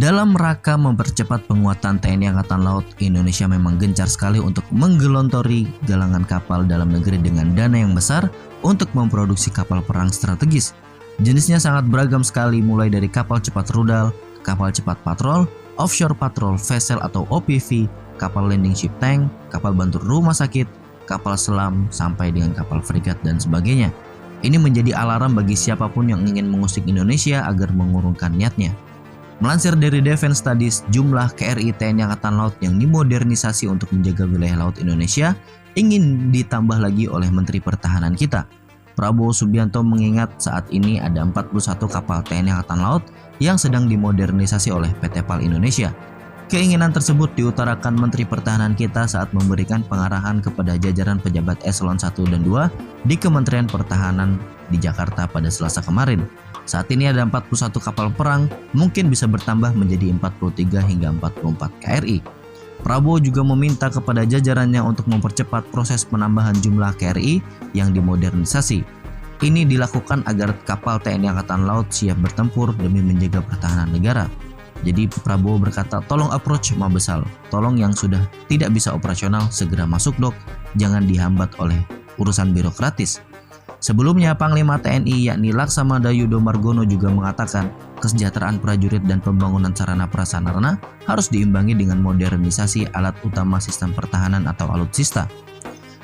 Dalam rangka mempercepat penguatan TNI Angkatan Laut, Indonesia memang gencar sekali untuk menggelontori galangan kapal dalam negeri dengan dana yang besar untuk memproduksi kapal perang strategis. Jenisnya sangat beragam sekali, mulai dari kapal cepat rudal, kapal cepat patrol, offshore patrol vessel atau OPV, kapal landing ship tank, kapal bantu rumah sakit, kapal selam, sampai dengan kapal frigat dan sebagainya. Ini menjadi alarm bagi siapapun yang ingin mengusik Indonesia agar mengurungkan niatnya. Melansir dari Defense Studies, jumlah KRI TNI Angkatan Laut yang dimodernisasi untuk menjaga wilayah laut Indonesia ingin ditambah lagi oleh Menteri Pertahanan kita. Prabowo Subianto mengingat saat ini ada 41 kapal TNI Angkatan Laut yang sedang dimodernisasi oleh PT PAL Indonesia. Keinginan tersebut diutarakan Menteri Pertahanan kita saat memberikan pengarahan kepada jajaran pejabat eselon 1 dan 2 di Kementerian Pertahanan di Jakarta pada Selasa kemarin. Saat ini ada 41 kapal perang, mungkin bisa bertambah menjadi 43 hingga 44 KRI. Prabowo juga meminta kepada jajarannya untuk mempercepat proses penambahan jumlah KRI yang dimodernisasi. Ini dilakukan agar kapal TNI Angkatan Laut siap bertempur demi menjaga pertahanan negara. Jadi Prabowo berkata, tolong approach Mabesal, tolong yang sudah tidak bisa operasional segera masuk dok, jangan dihambat oleh urusan birokratis. Sebelumnya Panglima TNI yakni Laksamana Yudo Margono juga mengatakan kesejahteraan prajurit dan pembangunan sarana prasarana harus diimbangi dengan modernisasi alat utama sistem pertahanan atau alutsista.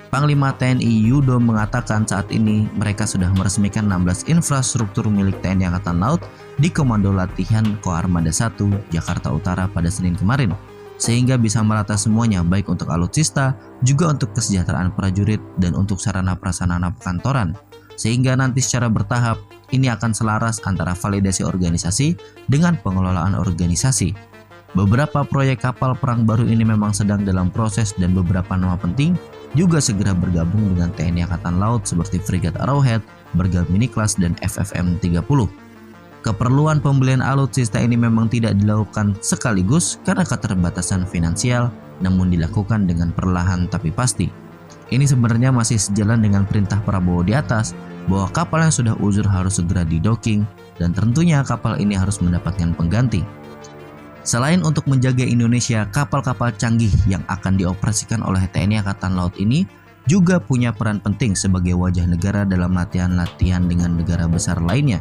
Panglima TNI Yudo mengatakan saat ini mereka sudah meresmikan 16 infrastruktur milik TNI Angkatan Laut di Komando Latihan Koarmada 1 Jakarta Utara pada Senin kemarin, sehingga bisa merata semuanya baik untuk alutsista, juga untuk kesejahteraan prajurit dan untuk sarana prasarana perkantoran. Sehingga nanti secara bertahap ini akan selaras antara validasi organisasi dengan pengelolaan organisasi. Beberapa proyek kapal perang baru ini memang sedang dalam proses dan beberapa nama penting juga segera bergabung dengan TNI Angkatan Laut seperti Frigat Arrowhead, Bergal Miniclass, dan FFM 30. Keperluan pembelian alutsista ini memang tidak dilakukan sekaligus karena keterbatasan finansial, namun dilakukan dengan perlahan tapi pasti. Ini sebenarnya masih sejalan dengan perintah Prabowo di atas bahwa kapal yang sudah uzur harus segera didocking dan tentunya kapal ini harus mendapatkan pengganti. Selain untuk menjaga Indonesia, kapal-kapal canggih yang akan dioperasikan oleh TNI Angkatan Laut ini juga punya peran penting sebagai wajah negara dalam latihan-latihan dengan negara besar lainnya,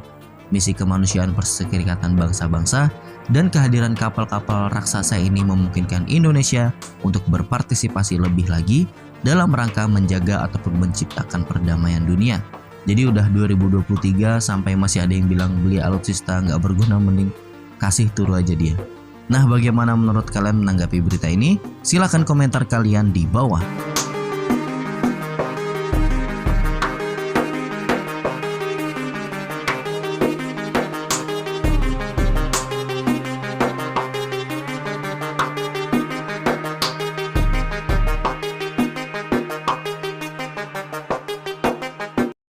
misi kemanusiaan Perserikatan Bangsa-Bangsa, dan kehadiran kapal-kapal raksasa ini memungkinkan Indonesia untuk berpartisipasi lebih lagi dalam rangka menjaga ataupun menciptakan perdamaian dunia. Jadi udah 2023 sampai masih ada yang bilang beli alutsista nggak berguna, mending kasih turu aja dia. Nah, bagaimana menurut kalian menanggapi berita ini? Silahkan komentar kalian di bawah.